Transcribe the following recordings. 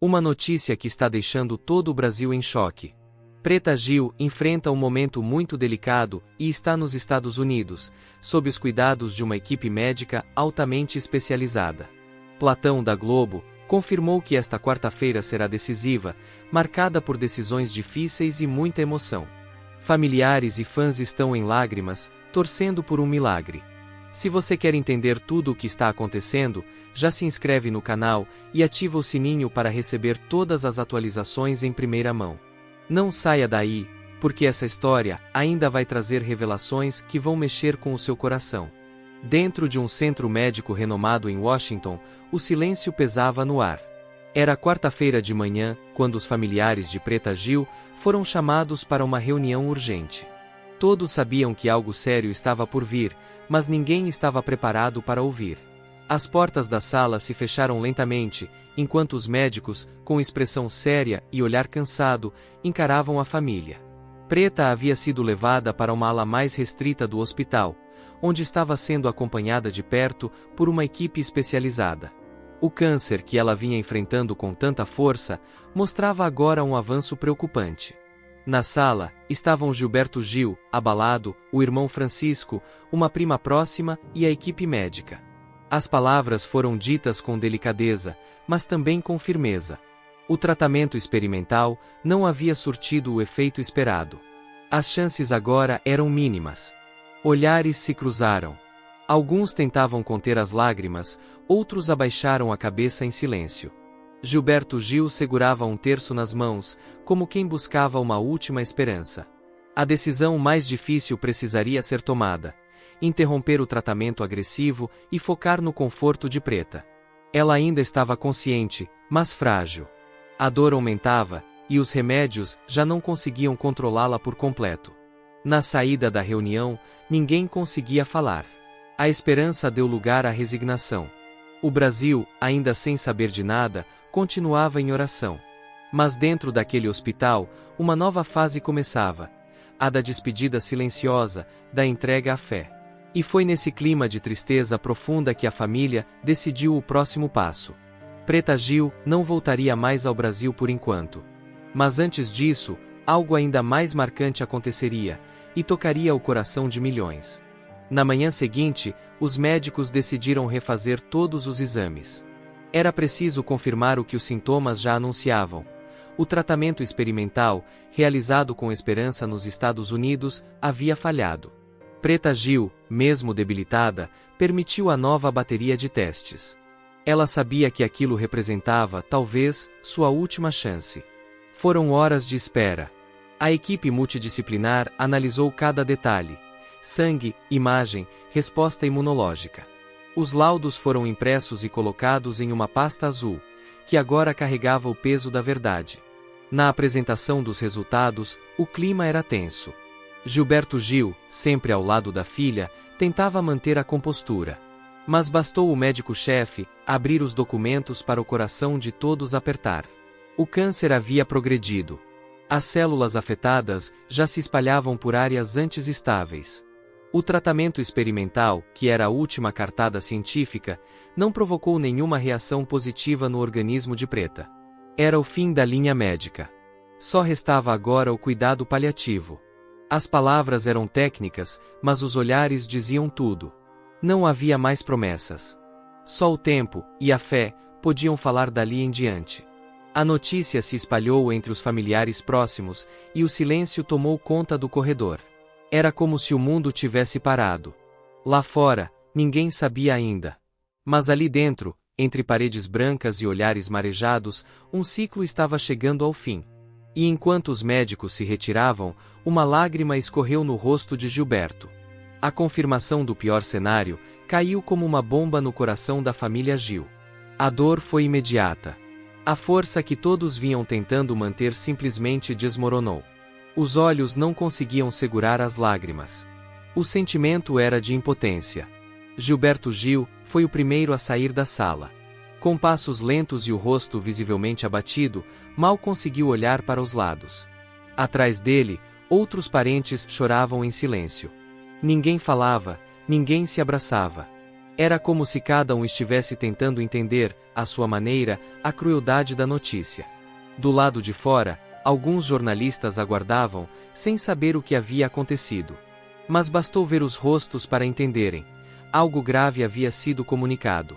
Uma notícia que está deixando todo o Brasil em choque. Preta Gil enfrenta um momento muito delicado e está nos Estados Unidos, sob os cuidados de uma equipe médica altamente especializada. Platão da Globo confirmou que esta quarta-feira será decisiva, marcada por decisões difíceis e muita emoção. Familiares e fãs estão em lágrimas, torcendo por um milagre. Se você quer entender tudo o que está acontecendo, já se inscreve no canal e ativa o sininho para receber todas as atualizações em primeira mão. Não saia daí, porque essa história ainda vai trazer revelações que vão mexer com o seu coração. Dentro de um centro médico renomado em Washington, o silêncio pesava no ar. Era quarta-feira de manhã, quando os familiares de Preta Gil foram chamados para uma reunião urgente. Todos sabiam que algo sério estava por vir, mas ninguém estava preparado para ouvir. As portas da sala se fecharam lentamente, enquanto os médicos, com expressão séria e olhar cansado, encaravam a família. Preta havia sido levada para uma ala mais restrita do hospital, onde estava sendo acompanhada de perto por uma equipe especializada. O câncer que ela vinha enfrentando com tanta força mostrava agora um avanço preocupante. Na sala, estavam Gilberto Gil, abalado, o irmão Francisco, uma prima próxima e a equipe médica. As palavras foram ditas com delicadeza, mas também com firmeza. O tratamento experimental não havia surtido o efeito esperado. As chances agora eram mínimas. Olhares se cruzaram. Alguns tentavam conter as lágrimas, outros abaixaram a cabeça em silêncio. Gilberto Gil segurava um terço nas mãos, como quem buscava uma última esperança. A decisão mais difícil precisaria ser tomada: interromper o tratamento agressivo e focar no conforto de Preta. Ela ainda estava consciente, mas frágil. A dor aumentava, e os remédios já não conseguiam controlá-la por completo. Na saída da reunião, ninguém conseguia falar. A esperança deu lugar à resignação. O Brasil, ainda sem saber de nada, continuava em oração. Mas dentro daquele hospital, uma nova fase começava: a da despedida silenciosa, da entrega à fé. E foi nesse clima de tristeza profunda que a família decidiu o próximo passo. Preta Gil não voltaria mais ao Brasil por enquanto. Mas antes disso, algo ainda mais marcante aconteceria, e tocaria o coração de milhões. Na manhã seguinte, os médicos decidiram refazer todos os exames. Era preciso confirmar o que os sintomas já anunciavam. O tratamento experimental, realizado com esperança nos Estados Unidos, havia falhado. Preta Gil, mesmo debilitada, permitiu a nova bateria de testes. Ela sabia que aquilo representava, talvez, sua última chance. Foram horas de espera. A equipe multidisciplinar analisou cada detalhe: sangue, imagem, resposta imunológica. Os laudos foram impressos e colocados em uma pasta azul, que agora carregava o peso da verdade. Na apresentação dos resultados, o clima era tenso. Gilberto Gil, sempre ao lado da filha, tentava manter a compostura. Mas bastou o médico-chefe abrir os documentos para o coração de todos apertar. O câncer havia progredido. As células afetadas já se espalhavam por áreas antes estáveis. O tratamento experimental, que era a última cartada científica, não provocou nenhuma reação positiva no organismo de Preta. Era o fim da linha médica. Só restava agora o cuidado paliativo. As palavras eram técnicas, mas os olhares diziam tudo. Não havia mais promessas. Só o tempo e a fé podiam falar dali em diante. A notícia se espalhou entre os familiares próximos, e o silêncio tomou conta do corredor. Era como se o mundo tivesse parado. Lá fora, ninguém sabia ainda. Mas ali dentro, entre paredes brancas e olhares marejados, um ciclo estava chegando ao fim. E enquanto os médicos se retiravam, uma lágrima escorreu no rosto de Gilberto. A confirmação do pior cenário caiu como uma bomba no coração da família Gil. A dor foi imediata. A força que todos vinham tentando manter simplesmente desmoronou. Os olhos não conseguiam segurar as lágrimas. O sentimento era de impotência. Gilberto Gil foi o primeiro a sair da sala. Com passos lentos e o rosto visivelmente abatido, mal conseguiu olhar para os lados. Atrás dele, outros parentes choravam em silêncio. Ninguém falava, ninguém se abraçava. Era como se cada um estivesse tentando entender, à sua maneira, a crueldade da notícia. Do lado de fora, alguns jornalistas aguardavam, sem saber o que havia acontecido. Mas bastou ver os rostos para entenderem. Algo grave havia sido comunicado.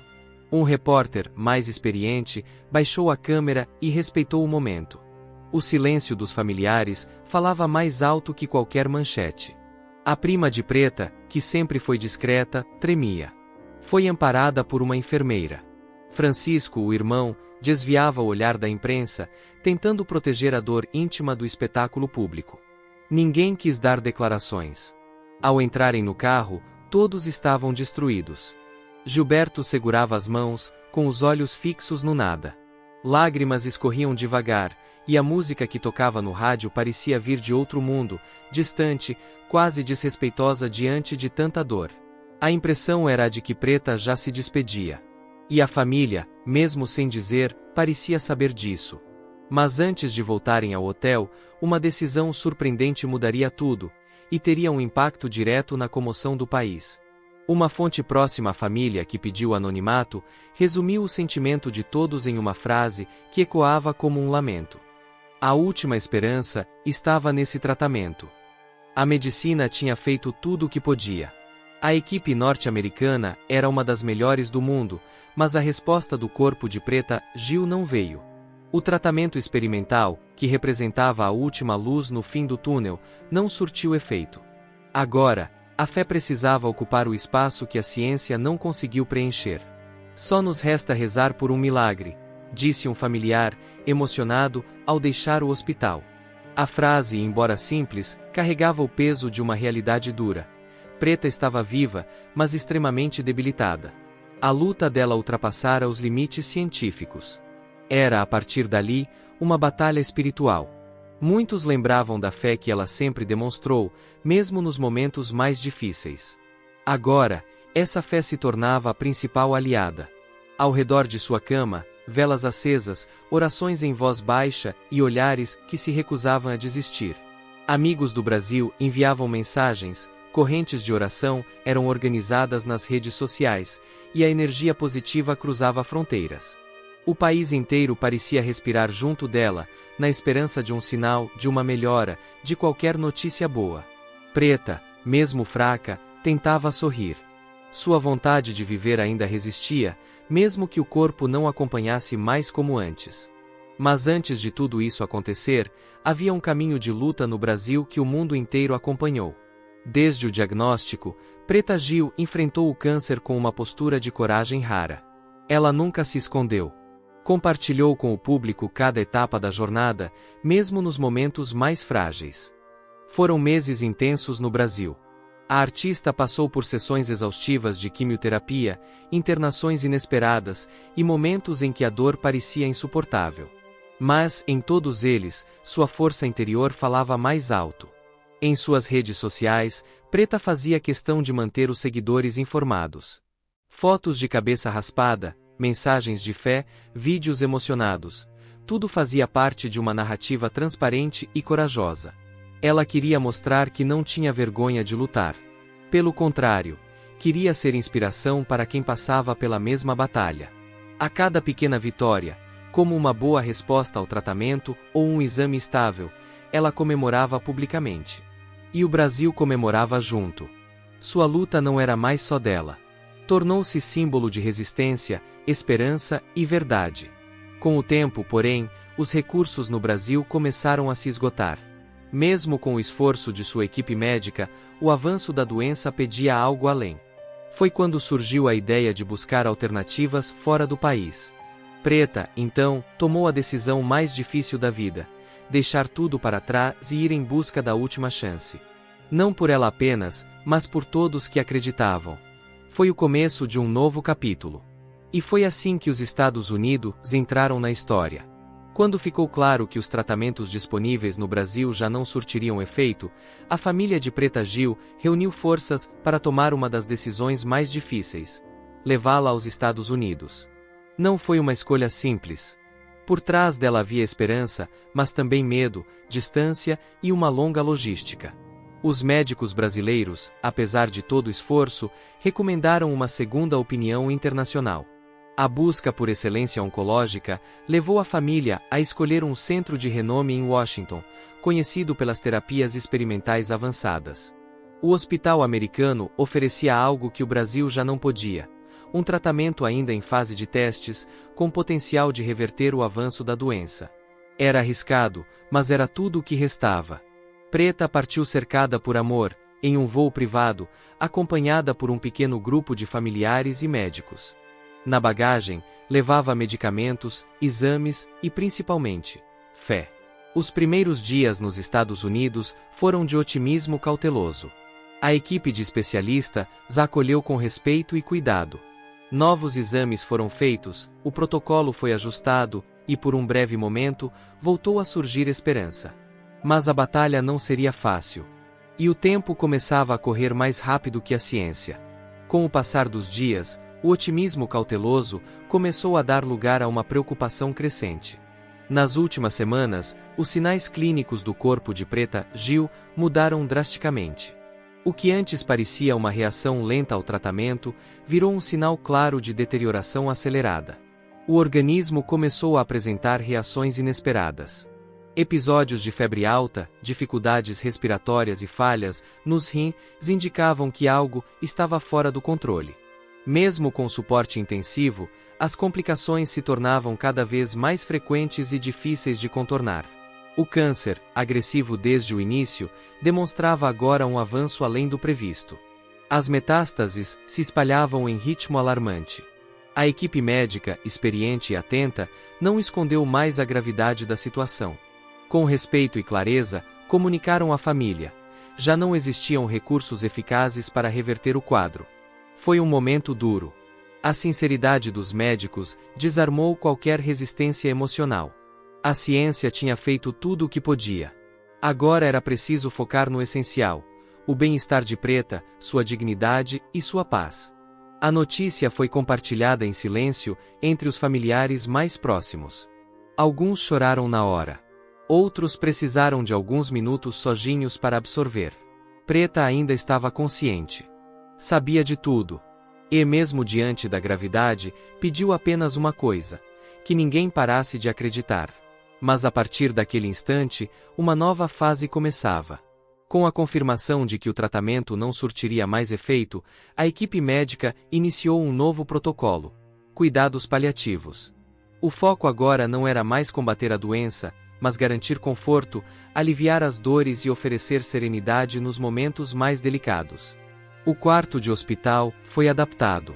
Um repórter, mais experiente, baixou a câmera e respeitou o momento. O silêncio dos familiares falava mais alto que qualquer manchete. A prima de Preta, que sempre foi discreta, tremia. Foi amparada por uma enfermeira. Francisco, o irmão, desviava o olhar da imprensa, tentando proteger a dor íntima do espetáculo público. Ninguém quis dar declarações. Ao entrarem no carro, todos estavam destruídos. Gilberto segurava as mãos, com os olhos fixos no nada. Lágrimas escorriam devagar, e a música que tocava no rádio parecia vir de outro mundo, distante, quase desrespeitosa diante de tanta dor. A impressão era a de que Preta já se despedia. E a família, mesmo sem dizer, parecia saber disso. Mas antes de voltarem ao hotel, uma decisão surpreendente mudaria tudo, e teria um impacto direto na comoção do país. Uma fonte próxima à família que pediu anonimato, resumiu o sentimento de todos em uma frase que ecoava como um lamento. A última esperança estava nesse tratamento. A medicina tinha feito tudo o que podia. A equipe norte-americana era uma das melhores do mundo, mas a resposta do corpo de Preta Gil não veio. O tratamento experimental, que representava a última luz no fim do túnel, não surtiu efeito. Agora, a fé precisava ocupar o espaço que a ciência não conseguiu preencher. Só nos resta rezar por um milagre, disse um familiar, emocionado, ao deixar o hospital. A frase, embora simples, carregava o peso de uma realidade dura. Preta estava viva, mas extremamente debilitada. A luta dela ultrapassara os limites científicos. Era, a partir dali, uma batalha espiritual. Muitos lembravam da fé que ela sempre demonstrou, mesmo nos momentos mais difíceis. Agora, essa fé se tornava a principal aliada. Ao redor de sua cama, velas acesas, orações em voz baixa e olhares que se recusavam a desistir. Amigos do Brasil enviavam mensagens, correntes de oração eram organizadas nas redes sociais, e a energia positiva cruzava fronteiras. O país inteiro parecia respirar junto dela, na esperança de um sinal, de uma melhora, de qualquer notícia boa. Preta, mesmo fraca, tentava sorrir. Sua vontade de viver ainda resistia, mesmo que o corpo não acompanhasse mais como antes. Mas antes de tudo isso acontecer, havia um caminho de luta no Brasil que o mundo inteiro acompanhou. Desde o diagnóstico, Preta Gil enfrentou o câncer com uma postura de coragem rara. Ela nunca se escondeu. Compartilhou com o público cada etapa da jornada, mesmo nos momentos mais frágeis. Foram meses intensos no Brasil. A artista passou por sessões exaustivas de quimioterapia, internações inesperadas e momentos em que a dor parecia insuportável. Mas, em todos eles, sua força interior falava mais alto. Em suas redes sociais, Preta fazia questão de manter os seguidores informados. Fotos de cabeça raspada, mensagens de fé, vídeos emocionados. Tudo fazia parte de uma narrativa transparente e corajosa. Ela queria mostrar que não tinha vergonha de lutar. Pelo contrário, queria ser inspiração para quem passava pela mesma batalha. A cada pequena vitória, como uma boa resposta ao tratamento ou um exame estável, ela comemorava publicamente. E o Brasil comemorava junto. Sua luta não era mais só dela. Tornou-se símbolo de resistência, esperança e verdade. Com o tempo, porém, os recursos no Brasil começaram a se esgotar. Mesmo com o esforço de sua equipe médica, o avanço da doença pedia algo além. Foi quando surgiu a ideia de buscar alternativas fora do país. Preta, então, tomou a decisão mais difícil da vida: deixar tudo para trás e ir em busca da última chance. Não por ela apenas, mas por todos que acreditavam. Foi o começo de um novo capítulo. E foi assim que os Estados Unidos entraram na história. Quando ficou claro que os tratamentos disponíveis no Brasil já não surtiriam efeito, a família de Preta Gil reuniu forças para tomar uma das decisões mais difíceis: levá-la aos Estados Unidos. Não foi uma escolha simples. Por trás dela havia esperança, mas também medo, distância e uma longa logística. Os médicos brasileiros, apesar de todo o esforço, recomendaram uma segunda opinião internacional. A busca por excelência oncológica levou a família a escolher um centro de renome em Washington, conhecido pelas terapias experimentais avançadas. O hospital americano oferecia algo que o Brasil já não podia: um tratamento ainda em fase de testes, com potencial de reverter o avanço da doença. Era arriscado, mas era tudo o que restava. Preta partiu cercada por amor, em um voo privado, acompanhada por um pequeno grupo de familiares e médicos. Na bagagem, levava medicamentos, exames e, principalmente, fé. Os primeiros dias nos Estados Unidos foram de otimismo cauteloso. A equipe de especialistas a acolheu com respeito e cuidado. Novos exames foram feitos, o protocolo foi ajustado e, por um breve momento, voltou a surgir esperança. Mas a batalha não seria fácil. E o tempo começava a correr mais rápido que a ciência. Com o passar dos dias, o otimismo cauteloso começou a dar lugar a uma preocupação crescente. Nas últimas semanas, os sinais clínicos do corpo de Preta Gil mudaram drasticamente. O que antes parecia uma reação lenta ao tratamento, virou um sinal claro de deterioração acelerada. O organismo começou a apresentar reações inesperadas. Episódios de febre alta, dificuldades respiratórias e falhas nos rins indicavam que algo estava fora do controle. Mesmo com suporte intensivo, as complicações se tornavam cada vez mais frequentes e difíceis de contornar. O câncer, agressivo desde o início, demonstrava agora um avanço além do previsto. As metástases se espalhavam em ritmo alarmante. A equipe médica, experiente e atenta, não escondeu mais a gravidade da situação. Com respeito e clareza, comunicaram à família. Já não existiam recursos eficazes para reverter o quadro. Foi um momento duro. A sinceridade dos médicos desarmou qualquer resistência emocional. A ciência tinha feito tudo o que podia. Agora era preciso focar no essencial: o bem-estar de Preta, sua dignidade e sua paz. A notícia foi compartilhada em silêncio entre os familiares mais próximos. Alguns choraram na hora. Outros precisaram de alguns minutos sozinhos para absorver. Preta ainda estava consciente. Sabia de tudo. E, mesmo diante da gravidade, pediu apenas uma coisa: que ninguém parasse de acreditar. Mas a partir daquele instante, uma nova fase começava. Com a confirmação de que o tratamento não surtiria mais efeito, a equipe médica iniciou um novo protocolo: cuidados paliativos. O foco agora não era mais combater a doença, mas garantir conforto, aliviar as dores e oferecer serenidade nos momentos mais delicados. O quarto de hospital foi adaptado.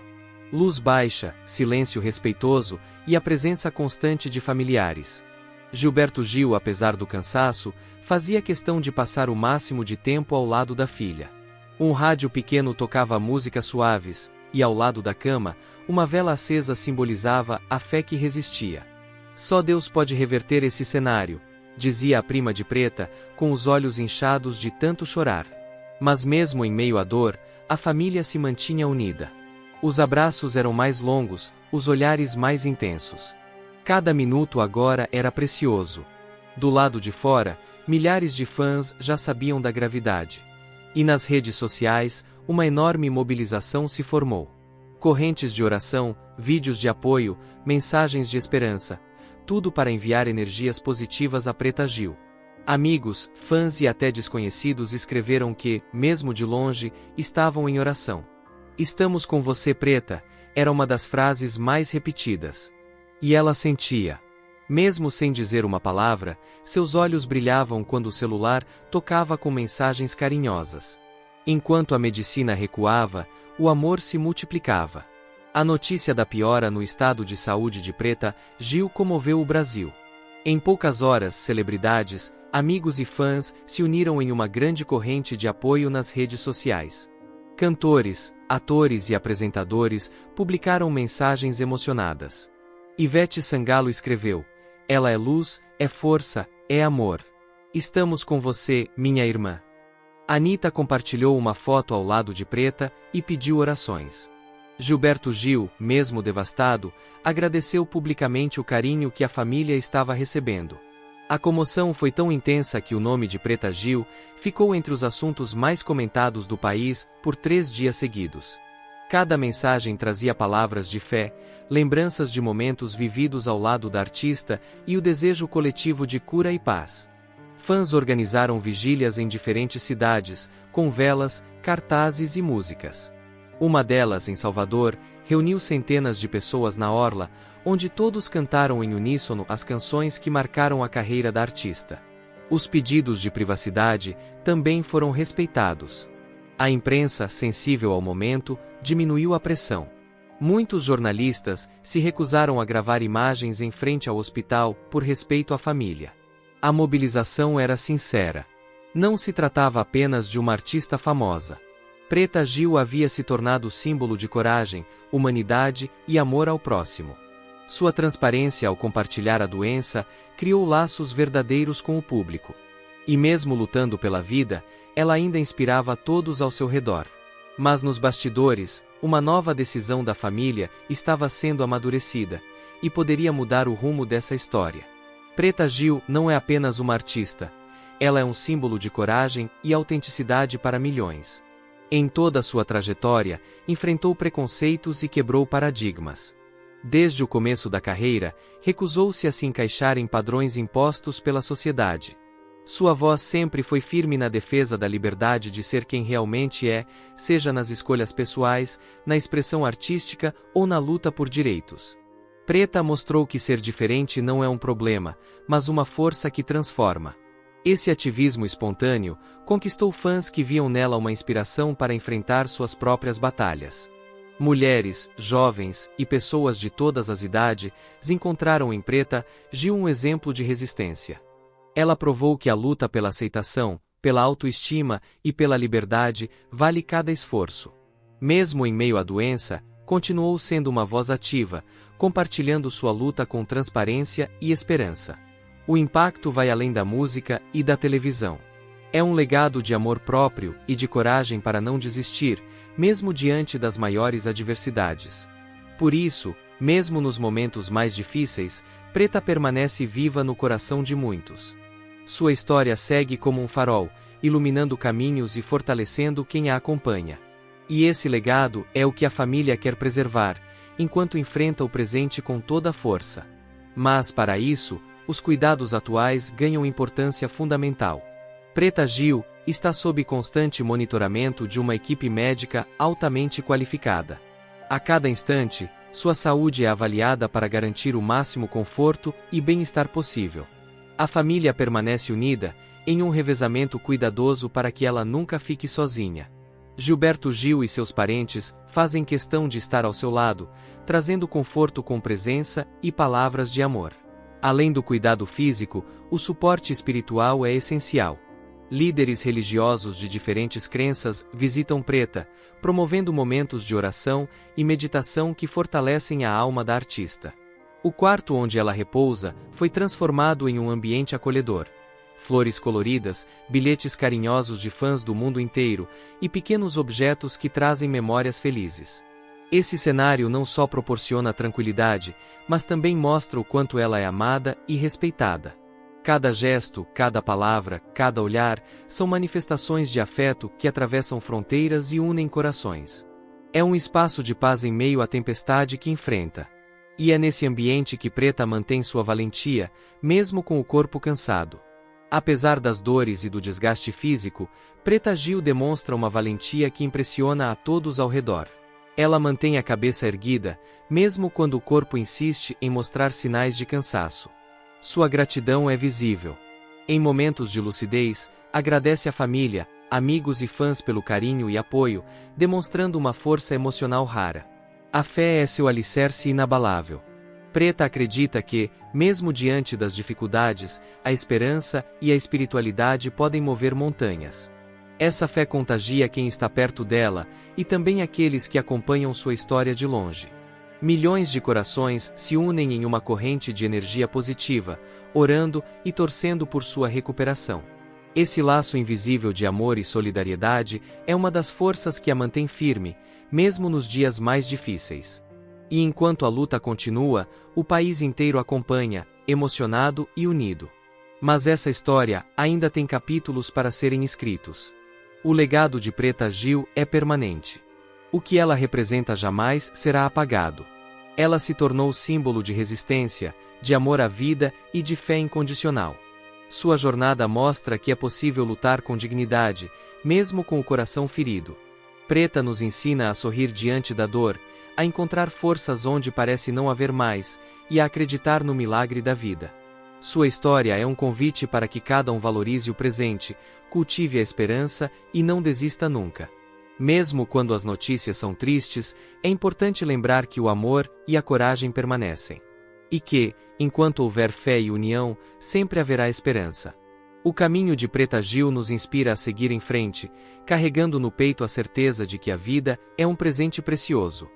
Luz baixa, silêncio respeitoso e a presença constante de familiares. Gilberto Gil, apesar do cansaço, fazia questão de passar o máximo de tempo ao lado da filha. Um rádio pequeno tocava músicas suaves, e ao lado da cama, uma vela acesa simbolizava a fé que resistia. Só Deus pode reverter esse cenário, dizia a prima de Preta, com os olhos inchados de tanto chorar. Mas mesmo em meio à dor, a família se mantinha unida. Os abraços eram mais longos, os olhares mais intensos. Cada minuto agora era precioso. Do lado de fora, milhares de fãs já sabiam da gravidade. E nas redes sociais, uma enorme mobilização se formou. Correntes de oração, vídeos de apoio, mensagens de esperança, tudo para enviar energias positivas a Preta Gil. Amigos, fãs e até desconhecidos escreveram que, mesmo de longe, estavam em oração. "Estamos com você, Preta", era uma das frases mais repetidas. E ela sentia. Mesmo sem dizer uma palavra, seus olhos brilhavam quando o celular tocava com mensagens carinhosas. Enquanto a medicina recuava, o amor se multiplicava. A notícia da piora no estado de saúde de Preta Gil comoveu o Brasil. Em poucas horas, celebridades, amigos e fãs se uniram em uma grande corrente de apoio nas redes sociais. Cantores, atores e apresentadores publicaram mensagens emocionadas. Ivete Sangalo escreveu: "Ela é luz, é força, é amor. Estamos com você, minha irmã." Anitta compartilhou uma foto ao lado de Preta e pediu orações. Gilberto Gil, mesmo devastado, agradeceu publicamente o carinho que a família estava recebendo. A comoção foi tão intensa que o nome de Preta Gil ficou entre os assuntos mais comentados do país por 3 dias seguidos. Cada mensagem trazia palavras de fé, lembranças de momentos vividos ao lado da artista e o desejo coletivo de cura e paz. Fãs organizaram vigílias em diferentes cidades, com velas, cartazes e músicas. Uma delas, em Salvador, reuniu centenas de pessoas na orla, onde todos cantaram em uníssono as canções que marcaram a carreira da artista. Os pedidos de privacidade também foram respeitados. A imprensa, sensível ao momento, diminuiu a pressão. Muitos jornalistas se recusaram a gravar imagens em frente ao hospital por respeito à família. A mobilização era sincera. Não se tratava apenas de uma artista famosa. Preta Gil havia se tornado símbolo de coragem, humanidade e amor ao próximo. Sua transparência ao compartilhar a doença criou laços verdadeiros com o público. E mesmo lutando pela vida, ela ainda inspirava a todos ao seu redor. Mas nos bastidores, uma nova decisão da família estava sendo amadurecida, e poderia mudar o rumo dessa história. Preta Gil não é apenas uma artista. Ela é um símbolo de coragem e autenticidade para milhões. Em toda a sua trajetória, enfrentou preconceitos e quebrou paradigmas. Desde o começo da carreira, recusou-se a se encaixar em padrões impostos pela sociedade. Sua voz sempre foi firme na defesa da liberdade de ser quem realmente é, seja nas escolhas pessoais, na expressão artística ou na luta por direitos. Preta mostrou que ser diferente não é um problema, mas uma força que transforma. Esse ativismo espontâneo conquistou fãs que viam nela uma inspiração para enfrentar suas próprias batalhas. Mulheres, jovens e pessoas de todas as idades encontraram em Preta Gil um exemplo de resistência. Ela provou que a luta pela aceitação, pela autoestima e pela liberdade vale cada esforço. Mesmo em meio à doença, continuou sendo uma voz ativa, compartilhando sua luta com transparência e esperança. O impacto vai além da música e da televisão. É um legado de amor próprio e de coragem para não desistir, mesmo diante das maiores adversidades. Por isso, mesmo nos momentos mais difíceis, Preta permanece viva no coração de muitos. Sua história segue como um farol, iluminando caminhos e fortalecendo quem a acompanha. E esse legado é o que a família quer preservar, enquanto enfrenta o presente com toda a força. Mas, para isso, os cuidados atuais ganham importância fundamental. Preta Gil está sob constante monitoramento de uma equipe médica altamente qualificada. A cada instante, sua saúde é avaliada para garantir o máximo conforto e bem-estar possível. A família permanece unida, em um revezamento cuidadoso para que ela nunca fique sozinha. Gilberto Gil e seus parentes fazem questão de estar ao seu lado, trazendo conforto com presença e palavras de amor. Além do cuidado físico, o suporte espiritual é essencial. Líderes religiosos de diferentes crenças visitam Preta, promovendo momentos de oração e meditação que fortalecem a alma da artista. O quarto onde ela repousa foi transformado em um ambiente acolhedor. Flores coloridas, bilhetes carinhosos de fãs do mundo inteiro e pequenos objetos que trazem memórias felizes. Esse cenário não só proporciona tranquilidade, mas também mostra o quanto ela é amada e respeitada. Cada gesto, cada palavra, cada olhar são manifestações de afeto que atravessam fronteiras e unem corações. É um espaço de paz em meio à tempestade que enfrenta. E é nesse ambiente que Preta mantém sua valentia, mesmo com o corpo cansado. Apesar das dores e do desgaste físico, Preta Gil demonstra uma valentia que impressiona a todos ao redor. Ela mantém a cabeça erguida, mesmo quando o corpo insiste em mostrar sinais de cansaço. Sua gratidão é visível. Em momentos de lucidez, agradece a família, amigos e fãs pelo carinho e apoio, demonstrando uma força emocional rara. A fé é seu alicerce inabalável. Preta acredita que, mesmo diante das dificuldades, a esperança e a espiritualidade podem mover montanhas. Essa fé contagia quem está perto dela, e também aqueles que acompanham sua história de longe. Milhões de corações se unem em uma corrente de energia positiva, orando e torcendo por sua recuperação. Esse laço invisível de amor e solidariedade é uma das forças que a mantém firme, mesmo nos dias mais difíceis. E enquanto a luta continua, o país inteiro acompanha, emocionado e unido. Mas essa história ainda tem capítulos para serem escritos. O legado de Preta Gil é permanente. O que ela representa jamais será apagado. Ela se tornou símbolo de resistência, de amor à vida e de fé incondicional. Sua jornada mostra que é possível lutar com dignidade, mesmo com o coração ferido. Preta nos ensina a sorrir diante da dor, a encontrar forças onde parece não haver mais, e a acreditar no milagre da vida. Sua história é um convite para que cada um valorize o presente, cultive a esperança e não desista nunca. Mesmo quando as notícias são tristes, é importante lembrar que o amor e a coragem permanecem. E que, enquanto houver fé e união, sempre haverá esperança. O caminho de Preta Gil nos inspira a seguir em frente, carregando no peito a certeza de que a vida é um presente precioso.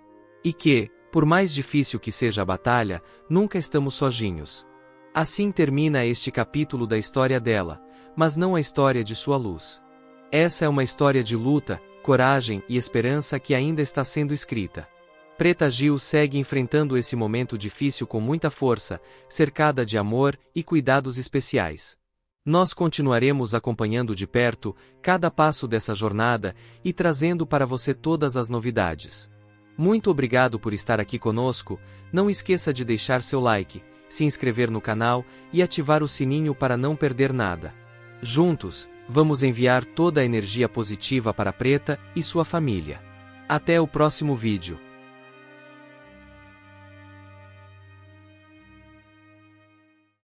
E que, por mais difícil que seja a batalha, nunca estamos sozinhos. Assim termina este capítulo da história dela, mas não a história de sua luz. Essa é uma história de luta, coragem e esperança que ainda está sendo escrita. Preta Gil segue enfrentando esse momento difícil com muita força, cercada de amor e cuidados especiais. Nós continuaremos acompanhando de perto cada passo dessa jornada e trazendo para você todas as novidades. Muito obrigado por estar aqui conosco, não esqueça de deixar seu like, se inscrever no canal e ativar o sininho para não perder nada. Juntos, vamos enviar toda a energia positiva para Preta e sua família. Até o próximo vídeo.